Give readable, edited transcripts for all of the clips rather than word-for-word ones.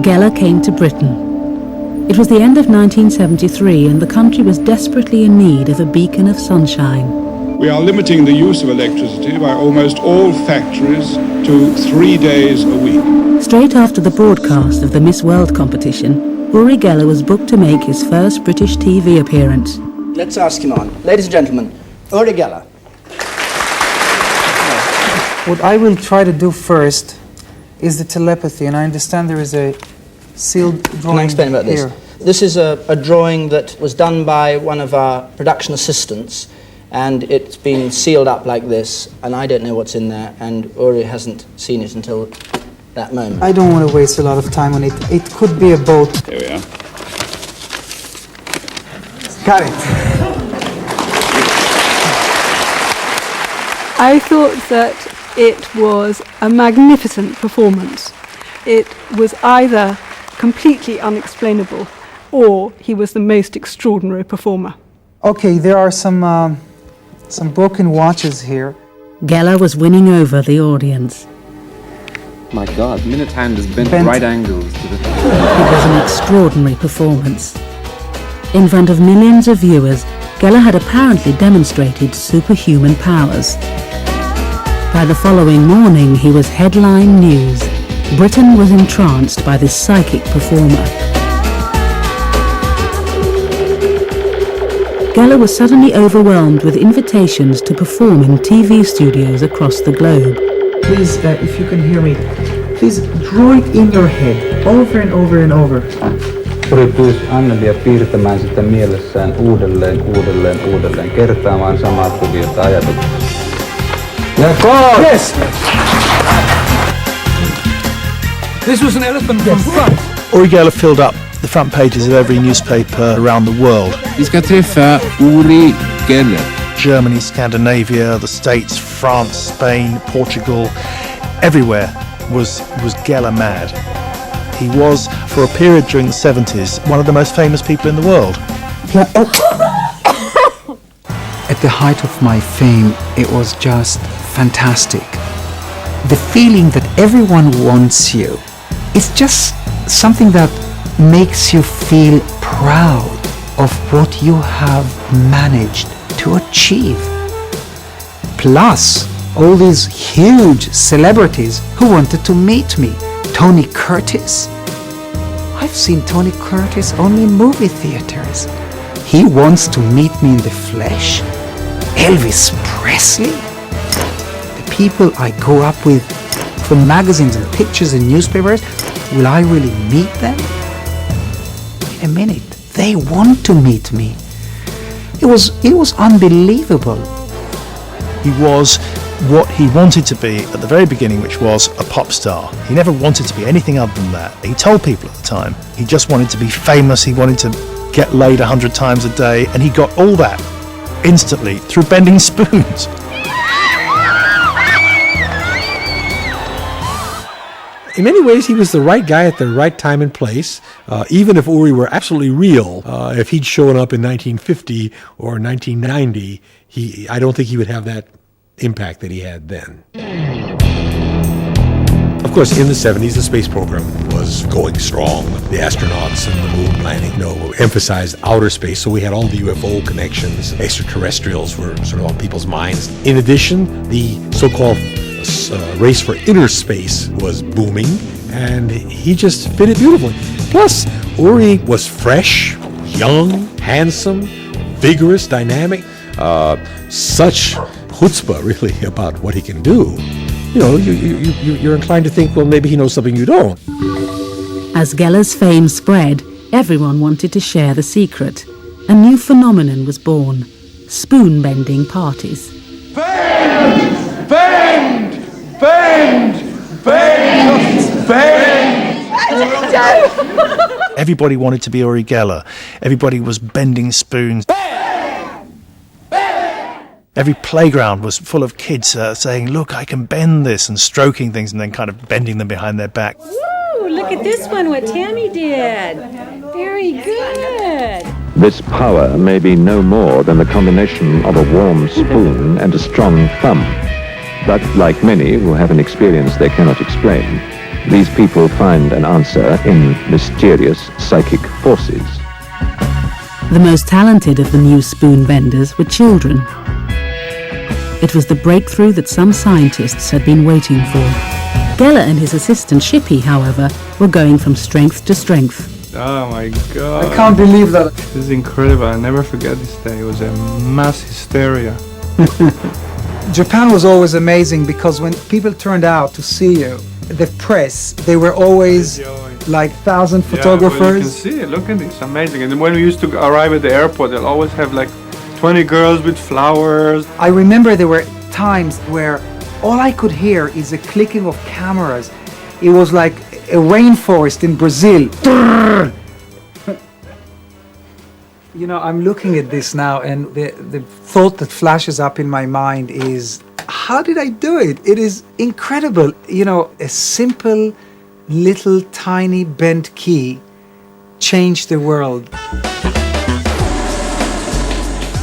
Geller came to Britain. It was the end of 1973 and the country was desperately in need of a beacon of sunshine. We are limiting the use of electricity by almost all factories to 3 days a week. Straight after the broadcast of the Miss World competition, Uri Geller was booked to make his first British TV appearance. Let's ask him on. Ladies and gentlemen, Uri Geller. What I will try to do first is the telepathy, and I understand there is a sealed drawing. Can I explain about here? this? This is a drawing that was done by one of our production assistants, and it's been sealed up like this, and I don't know what's in there, and Uri hasn't seen it until that moment. I don't want to waste a lot of time on it. It could be a boat. Here we are. Got it. I thought that it was a magnificent performance. It was either completely unexplainable or he was the most extraordinary performer. Okay, there are some broken watches here. Geller was winning over the audience. My God, minute hand has bent right angles to the... It was an extraordinary performance. In front of millions of viewers, Geller had apparently demonstrated superhuman powers. By the following morning, he was headline news. Britain was entranced by this psychic performer. Geller was suddenly overwhelmed with invitations to perform in TV studios across the globe. Please, if you can hear me, please draw it in your head, over and over and over. Uri pyysi Annelia piirtämään sitä mielessään uudelleen, kertaamaan samaa kuviota ajatuksia. Yes! This was an elephant from front. Uri Geller filled up the front pages of every newspaper around the world. Vi ska träffa Uri Geller. Germany, Scandinavia, the States, France, Spain, Portugal, everywhere was Geller mad. He was, for a period during the 70s, one of the most famous people in the world. At the height of my fame, it was just fantastic. The feeling that everyone wants you, it's just something that makes you feel proud of what you have managed to achieve. Plus, all these huge celebrities who wanted to meet me. Tony Curtis. I've seen Tony Curtis only in movie theaters. He wants to meet me in the flesh. Elvis Presley. The people I go up with from magazines and pictures and newspapers, will I really meet them? In a minute, they want to meet me. It was unbelievable. He was what he wanted to be at the very beginning, which was a pop star. He never wanted to be anything other than that. He told people at the time he just wanted to be famous, he wanted to get laid 100 times a day, and he got all that instantly through bending spoons. In many ways, he was the right guy at the right time and place. Even if Uri were absolutely real, if he'd shown up in 1950 or 1990, I don't think he would have that impact that he had then. Of course, in the 70s, the space program was going strong. The astronauts and the moon landing, emphasized outer space, so we had all the UFO connections. Extraterrestrials were sort of on people's minds. In addition, the so-called race for inner space was booming, and he just fit it beautifully. Plus, Uri was fresh, young, handsome, vigorous, dynamic. Such chutzpah, really, about what he can do. You're inclined to think, well, maybe he knows something you don't. As Geller's fame spread, everyone wanted to share the secret. A new phenomenon was born: spoon-bending parties. Bend! Bend! Bend! Bend! Bend! Everybody wanted to be Uri Geller. Everybody was bending spoons. Every playground was full of kids saying, look, I can bend this, and stroking things and then kind of bending them behind their back. Woo, look at this one, what Tammy did. Very good. This power may be no more than the combination of a warm spoon and a strong thumb. But like many who have an experience they cannot explain, These people find an answer in mysterious psychic forces. The most talented of the new spoon benders were children. It was the breakthrough that some scientists had been waiting for. Geller and his assistant Shippy, however, were going from strength to strength. Oh my God. I can't believe that. This is incredible. I'll never forget this day. It was a mass hysteria. Japan was always amazing because when people turned out to see you, the press, they were always like 1,000 photographers. Yeah, well, you can see it. Look at this. Amazing. And then when we used to arrive at the airport, they'll always have like 20 girls with flowers. I remember there were times where all I could hear is the clicking of cameras. It was like a rainforest in Brazil. You know, I'm looking at this now, and the thought that flashes up in my mind is, how did I do it? It is incredible. You know, a simple, little, tiny bent key changed the world.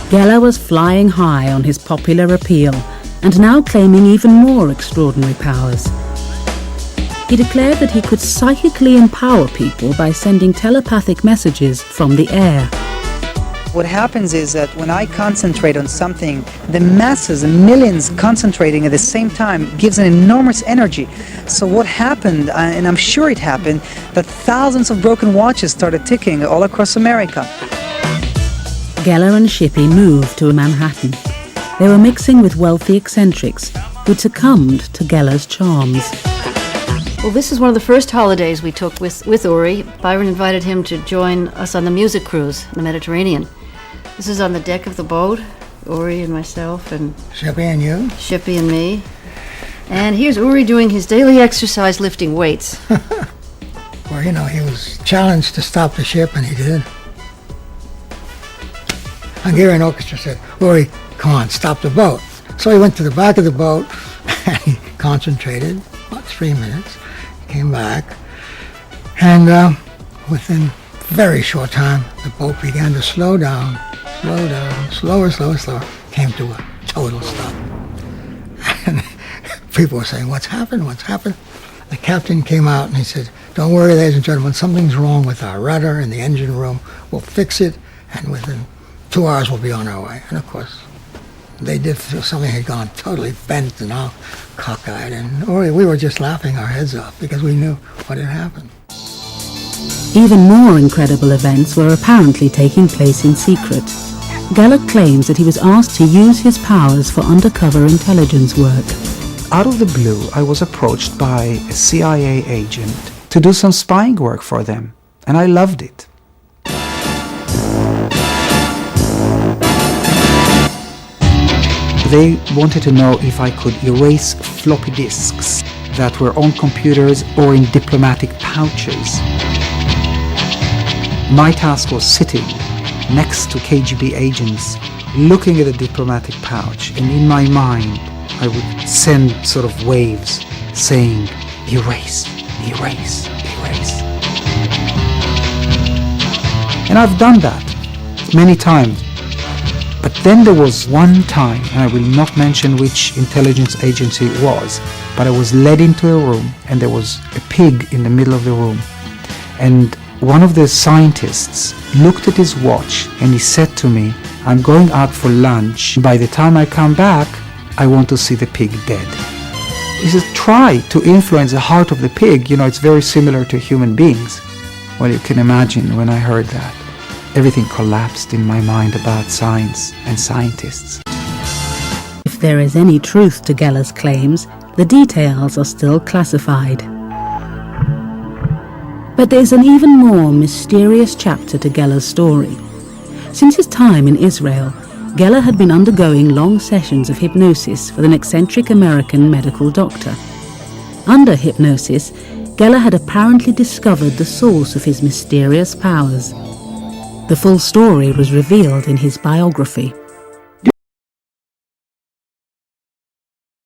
Geller was flying high on his popular appeal and now claiming even more extraordinary powers. He declared that he could psychically empower people by sending telepathic messages from the air. What happens is that when I concentrate on something, the masses, the millions concentrating at the same time gives an enormous energy. So what happened, and I'm sure it happened, that thousands of broken watches started ticking all across America. Geller and Shippy moved to Manhattan. They were mixing with wealthy eccentrics who'd succumbed to Geller's charms. Well, this is one of the first holidays we took with Uri. Byron invited him to join us on the music cruise in the Mediterranean. This is on the deck of the boat, Uri and myself and Shippy and you? Shippy and me. And here's Uri doing his daily exercise lifting weights. Well, you know, he was challenged to stop the ship, and he did. Hungarian orchestra said, Uri, come on, stop the boat. So he went to the back of the boat, and he concentrated, about 3 minutes, came back, and within a very short time, the boat began to slow down, slower, came to a total stop. And people were saying, what's happened? The captain came out and he said, don't worry, ladies and gentlemen, something's wrong with our rudder in the engine room. We'll fix it, and within 2 hours we'll be on our way. And of course, they did feel something had gone totally bent and all cockeyed, and we were just laughing our heads off because we knew what had happened. Even more incredible events were apparently taking place in secret. Geller claims that he was asked to use his powers for undercover intelligence work. Out of the blue, I was approached by a CIA agent to do some spying work for them, and I loved it. They wanted to know if I could erase floppy disks that were on computers or in diplomatic pouches. My task was sitting next to KGB agents, looking at the diplomatic pouch, and in my mind I would send sort of waves saying, erase, erase, erase. And I've done that many times. But then there was one time, and I will not mention which intelligence agency it was, but I was led into a room and there was a pig in the middle of the room. And one of the scientists looked at his watch and he said to me, I'm going out for lunch. By the time I come back, I want to see the pig dead. He said, try to influence the heart of the pig. You know, it's very similar to human beings. Well, you can imagine when I heard that, everything collapsed in my mind about science and scientists. If there is any truth to Geller's claims, the details are still classified. But there's an even more mysterious chapter to Geller's story. Since his time in Israel, Geller had been undergoing long sessions of hypnosis with an eccentric American medical doctor. Under hypnosis, Geller had apparently discovered the source of his mysterious powers. The full story was revealed in his biography.